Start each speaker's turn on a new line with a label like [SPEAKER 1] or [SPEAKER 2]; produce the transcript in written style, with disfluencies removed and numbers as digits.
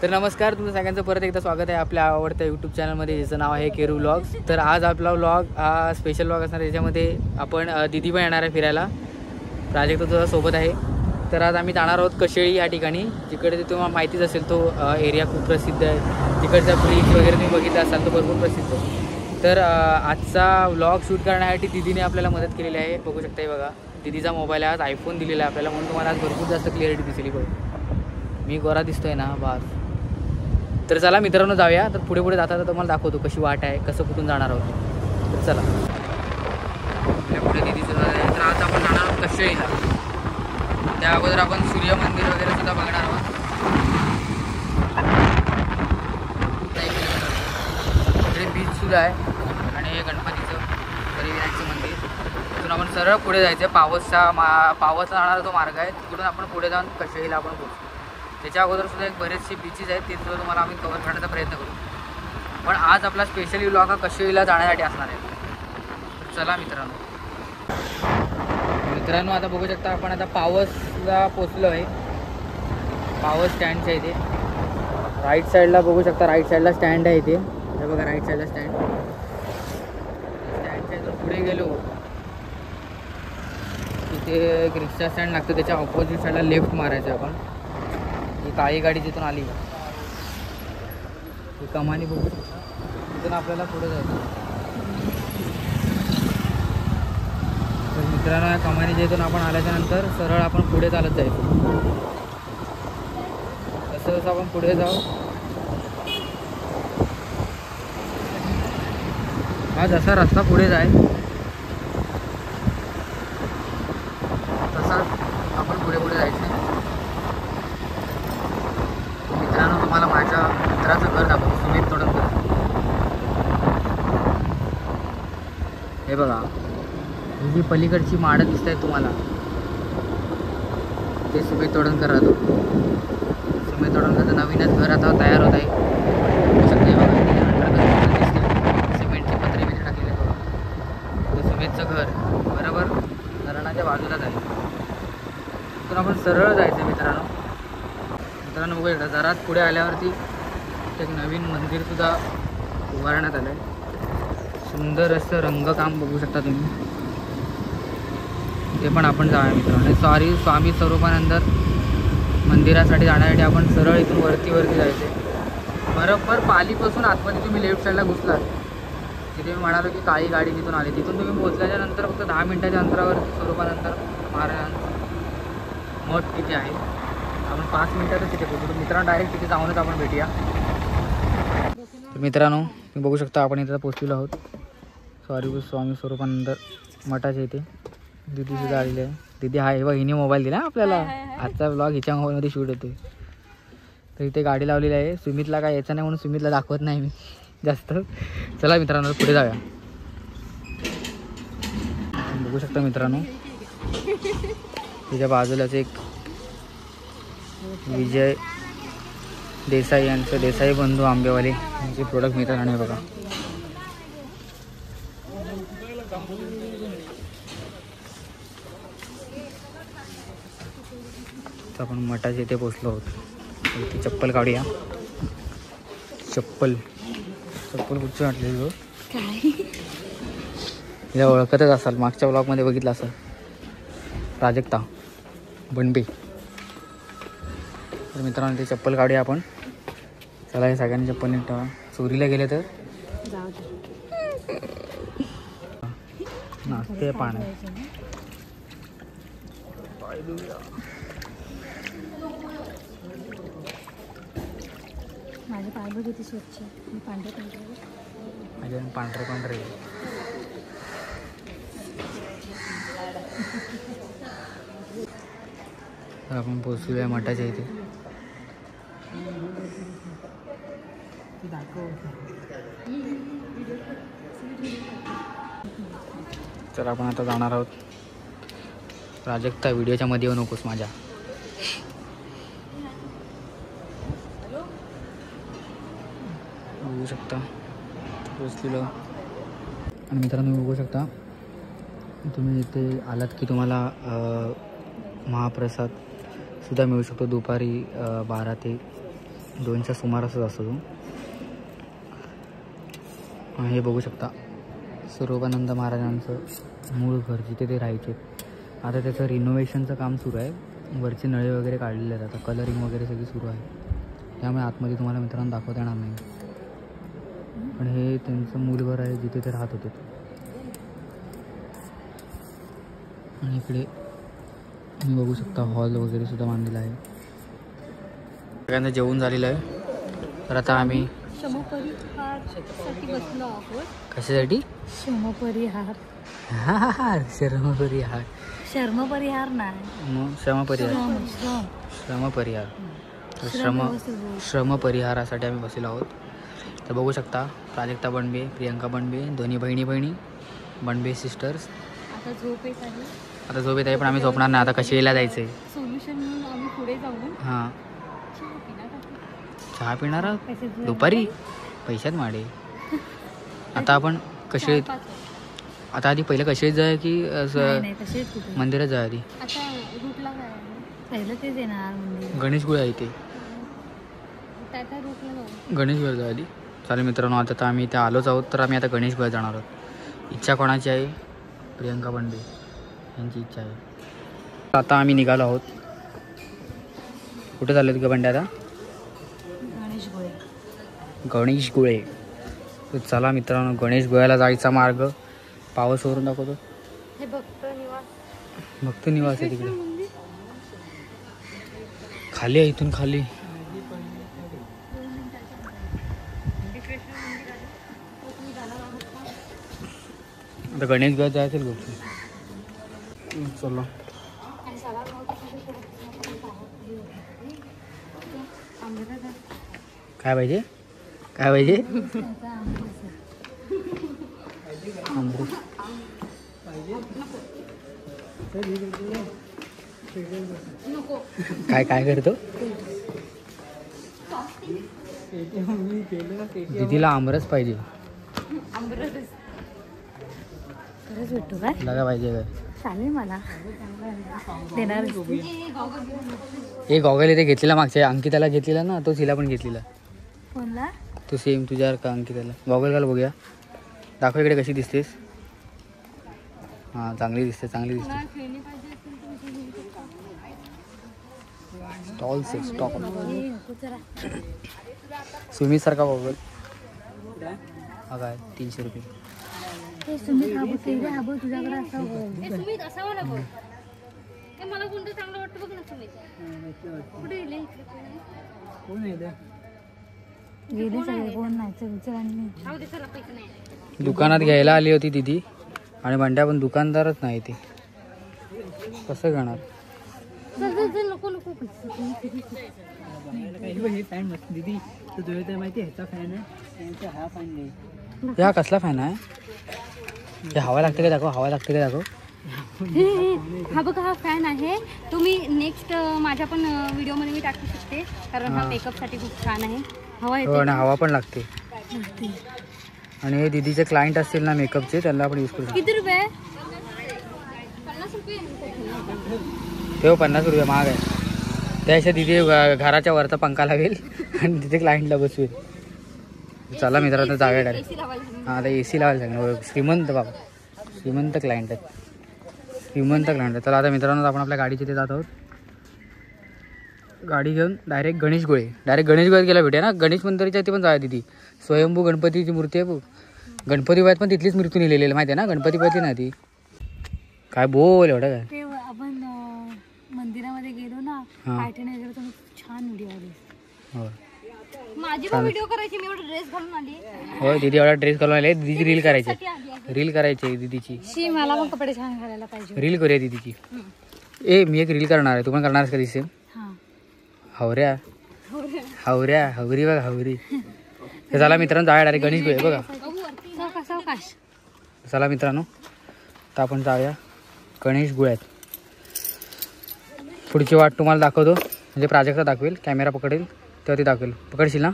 [SPEAKER 1] तर नमस्कार, तुमचं सगळ्यांचं परत एकदा स्वागत आहे आपल्या आवडत्या यूट्यूब चॅनलमध्ये, ज्याचं नाव आहे केरू व्लॉग्स। तर आज आपला व्लॉग हा स्पेशल व्लॉग असणार आहे, ज्याच्यामध्ये आपण दिदी पण येणार आहे फिरायला। प्राजक्त तुझ्या सोबत आहे। तर आज आम्ही जाणार आहोत कशेळी या ठिकाणी, जिकडे तुम्हाला माहितीच असेल तो एरिया खूप प्रसिद्ध आहे। तिकडचा ब्रिज वगैरे तुम्ही बघितला असाल, तो भरपूर प्रसिद्ध आहे। तर आजचा व्लॉग शूट करण्यासाठी दिदीने आपल्याला मदत केलेली आहे। बघू शकता, हे बघा, दिदीचा मोबाईल आहे, आज आयफोन दिलेला आहे आपल्याला, म्हणून तुम्हाला आज भरपूर जास्त क्लिअरिटी दिसली। बघ, मी गोरा दिसतोय ना बास। तर चला मित्रांनो, जाऊया। तर पुढे पुढे जाता तुम्हाला दाखवतो कशी वाट आहे, कसं कुठून जाणार आहोत। तर चला, आपल्या पुढे दिदीचं आहे। तर आज आपण जाणार आहोत कशेळीला। त्या अगोदर आपण सूर्य मंदिर वगैरे सुद्धा बघणार आहोत। इकडे बीच सुद्धा आहे आणि हे गणपतीचं हरिविनायकचं मंदिर। तिथून आपण सरळ पुढे जायचं, पावसचा जाणारा तो मार्ग आहे, तिकडून आपण पुढे जाऊन कशेळीला आपण पोहोचू। त्याच्या अगोदर सुद्धा एक बरेचसे बीचेस आहेत, ते सुद्धा तुम्हाला आम्ही कव्हर करण्याचा प्रयत्न करू। पण आज आपला स्पेशली व्लॉग हा कशेळीला जाण्यासाठी असणार आहे। तर चला मित्रांनो, आता बघू शकता आपण आता पावसला पोचलो आहे। पावस स्टँडच्या इथे राईट साईडला बघू शकता, राईट साईडला स्टँड आहे इथे, हे बघा राईट साईडला स्टँडच्या इथून पुढे गेलो, तिथे एक रिक्षा स्टँड लागतो, त्याच्या ऑपोजिट साईडला लेफ्ट मारायचं आपण। ही काळी गाडी जिथून आली, ही कमानी बघू शकता, तिथून आपल्याला पुढे जायचं। तर मित्रांनो, या कमानी जिथून आपण आल्याच्या नंतर सरळ आपण पुढे चालत जायचं। जसं जसं आपण पुढे जाऊ, हा जसा रस्ता पुढे जाय तसा आपण पुढे पुढे जायचं। मित्रांनो, तुम्हाला माझ्या मित्राचं घर दाखवतो, सुमित तोडणकर। हे बघा, ही जी पलीकडची माडं दिसत आहेत तुम्हाला, ते सुमित तोडणकर राहतो। सुमित तोडणकरचं नवीनच घर आता तयार होत आहे। सिमेंटची पत्रे बित्रे टाकलेली आहेत बघा, ते सुमितचं घर बरोबर धरणाच्या बाजूलाच आहे। तिथून आपण सरळ जायचं मित्रांनो, बघू शकता, जराच पुढे आल्यावरती एक नवीन मंदिर सुद्धा उभारण्यात आलं आहे। सुंदर असं रंगकाम बघू शकता तुम्ही, ते पण आपण जाऊया मित्रांनो। स्वामी स्वरूपानंद मंदिरासाठी जाण्यासाठी आपण सरळ इथून वरती जायचं। बरोबर पालीपासून आतमध्ये तुम्ही लेफ्ट साईडला घुसलात, जिथे मी म्हणालो की काळी गाडी जिथून आली, तिथून तुम्ही पोहोचल्याच्या नंतर फक्त 10 मिनिटाच्या अंतरावर स्वरूपानंद महाराजांचं मठ तिथे आहे। आपण 5 मिनिटातच तिथे पोहोचतो मित्रांनो, डायरेक्ट तिथे जाऊनच आपण भेटूया। मित्रांनो, तुम्ही बघू शकता आपण इथं पोहोचलेलो आहोत, स्वामी स्वरूपानंद मठाच्या इथे। दिदी सुद्धा आलेली आहे। दिदी आहे बघ, हिने मोबाईल दिला आपल्याला, आजचा व्लॉग हिच्या मोबाईलमध्ये शूट होते। तर इथे गाडी लावलेली आहे। सुमितला काय यायचं नाही म्हणून सुमितला दाखवत नाही मी जास्त। चला मित्रांनो, पुढे जाऊया। बघू शकता मित्रांनो, तिच्या बाजूलाच एक विजय देसाई यांचं देसाई बंधू आंबेवाले यांचे प्रोडक्ट मिळतात। आणि बघा, तर आपण मठाच्या इथे पोचलो आहोत। ती चप्पल काढूया। चप्पल कुठची वाटलेली तिला ओळखतच असाल, मागच्या ब्लॉगमध्ये बघितलं असाल, प्राजक्ता बनबे। तर मित्रांनो, ती चप्पल काढूया आपण। चला, हे सगळ्यांनी चप्पल नीट ठेवा, चोरीला गेले तर नाचते पाण्यात।
[SPEAKER 2] माझे पाय बघ किती स्वच्छ, पांढरे
[SPEAKER 1] तर आपण पोचूया मठाच्या इथे। तर आपण आता जाणार आहोत। प्राजक्ता, व्हिडिओच्या मध्ये येऊ नकोस माझ्या। बघू शकता पोचलेलो। आणि मित्रांनो, बघू शकता, तुम्ही इथे आलात की तुम्हाला महाप्रसाद सुद्धा मिळू शकतो दुपारी 12 ते 2च्या सुमारासच असतो तो. हे बघू शकता स्वरूपानंद महाराजांचं मूळ घर जिथे ते राहायचे. आता त्याचं रिनोव्हेशनचं काम सुरू आहे. वरचे नळे वगैरे काढलेले आहेत, आता कलरिंग वगैरे सगळी सुरू आहे. त्यामुळे आतमध्ये तुम्हाला मित्रांनो दाखवता येणार नाही. पण हे त्यांचं मूळ घर आहे जिथे ते राहत होते. आणि इकडे तुम्ही बघू शकता हॉल वगैरे सुद्धा बांधलेला आहे. सगळ्यांना जेवण झालेलं आहे. तर आता आम्ही
[SPEAKER 2] शर्मपरिहारसाठी बसलो आहोत.
[SPEAKER 1] कशासाठी?
[SPEAKER 2] शर्मपरिहार.
[SPEAKER 1] शर्मपरिहार.
[SPEAKER 2] शर्मपरिहार नाही,
[SPEAKER 1] मग श्रमपरिहार. श्रमपरिहार. श्रमपरिहारासाठी आम्ही बसलेलो आहोत. तर बघू शकता प्राजक्ता बनबे, प्रियंका बनबे, दोन्ही बहिणी बनबे सिस्टर्स.
[SPEAKER 2] आता झोप येत आहे.
[SPEAKER 1] आता झोप येत आहे पण आम्ही झोपणार नाही. आता कशीला जायचं आहे
[SPEAKER 2] सोल्युशन म्हणून आम्ही पुढे जाऊन
[SPEAKER 1] हां चहा पिणार आहोत दुपारी. पैशात माडे. आता आपण कसे आता आधी पहिलं कसे जाय की मंदिरात जाय आधी.
[SPEAKER 2] आता रूटला पहिलं तेच येणार मंदिर.
[SPEAKER 1] गणेशगुळे आहे ते. गणेशगुळे जाय आधी. चालेल मित्रांनो, आता तर आम्ही इथे आलोच आहोत. तर आम्ही आता गणेशगुळे जाणार आहोत. इच्छा कोणाची आहे? प्रियंका बनबे यांची इच्छा आहे. आता आम्ही निघालो आहोत. कुठे चालले का बंड्या? आता गणेशगुळे. तर चला मित्रांनो, गणेशगुळ्याला जायचा मार्ग पावसवरून दाखवतो.
[SPEAKER 2] हे
[SPEAKER 1] भक्त निवास आहे तिकडे खाली आहे. इथून खाली आता गणेशगुळ्यात जायचं गोष्टी. चला काय पाहिजे? काय पाहिजे? काय काय करतो? दीदीला आमरस पाहिजे.
[SPEAKER 2] खरंच भेटतो काय?
[SPEAKER 1] तुला काय पाहिजे? काय
[SPEAKER 2] चालेल मला देणार.
[SPEAKER 1] एक गॉगल इथे घेतलेला मागच्या अंकिताला घेतलेला ना, तो तिला पण घेतलेला.
[SPEAKER 2] कोणला?
[SPEAKER 1] तो सेम तुझ्या का अंकिताला. गॉगल घाल बघूया. दाखव इकडे कशी दिसतेस. हां चांगली दिसते. स्टॉक सुमित सारखा गॉगल हा काय 300 रुपये.
[SPEAKER 2] तुझ्याकडे
[SPEAKER 1] दुकानात घ्यायला आली होती दीदी आणि बंड्या पण दुकानदारच नाही. ते कसं घेणार? हा कसला फॅन आहे? हे हवा लागते का दाखव.
[SPEAKER 2] हा बघा, हा फॅन आहे. तुम्ही नेक्स्ट माझ्या पण व्हिडिओमध्ये मी टाकू शकते, कारण हा मेकअपसाठी खूप छान आहे.
[SPEAKER 1] हवा पण लागते. आणि हे दीदीचे क्लायंट असतील ना मेकअपचे, त्यांना आपण यूज करू शकतो.
[SPEAKER 2] किती रुपये?
[SPEAKER 1] 50 रुपये. तेव्हा 50 रुपये महाग आहे. त्यापेक्षा दीदी घराच्या वरचा पंखा लावेल आणि तिथे क्लायंटला बसवेल. चला मित्रांनो जाऊया डायरेक्ट. हां आता AC लावायला सांगणार. श्रीमंत बाबा, श्रीमंत क्लायंट आहेत. चला आता मित्रांनो आपण आपल्या गाडीच्या इथे जात आहोत. गाडी घेऊन डायरेक्ट गणेशगुळ्यात गेला भेटूया ना. गणेश मंदिराच्या इथे पण जाऊया. तिथे स्वयंभू गणपतीची मूर्ती आहे. गणपती बायत पण तिथलीच मूर्ती नेलेली आहे माहिती आहे ना. गणपती बायची ना ती. काय बोल एवढं काय.
[SPEAKER 2] आपण मंदिरामध्ये गेलो ना, छान व्हिडिओ आली. माझी पण व्हिडिओ करायची. मी एवढा ड्रेस घालून आली.
[SPEAKER 1] होय दीदी एवढा ड्रेस घालून आले. दीदीची रील करायची दीदीची.
[SPEAKER 2] मला पण कपडे छान घालायला पाहिजे.
[SPEAKER 1] रील करूया दीदीची. मी एक रील करणार आहे. तू पण करणार आहेस का दिसे? हवऱ्या हवरी बघ हवरी. चला मित्रांनो जाऊया डायरेक्ट गणेशगुळे. बघा चला मित्रांनो तर आपण जाऊया गणेशगुळ्यात. पुढची वाट तुम्हाला दाखवतो. म्हणजे प्राजक्ता दाखवेल. कॅमेरा पकडेल तेव्हा ती दाखवेल. पकडशील ना?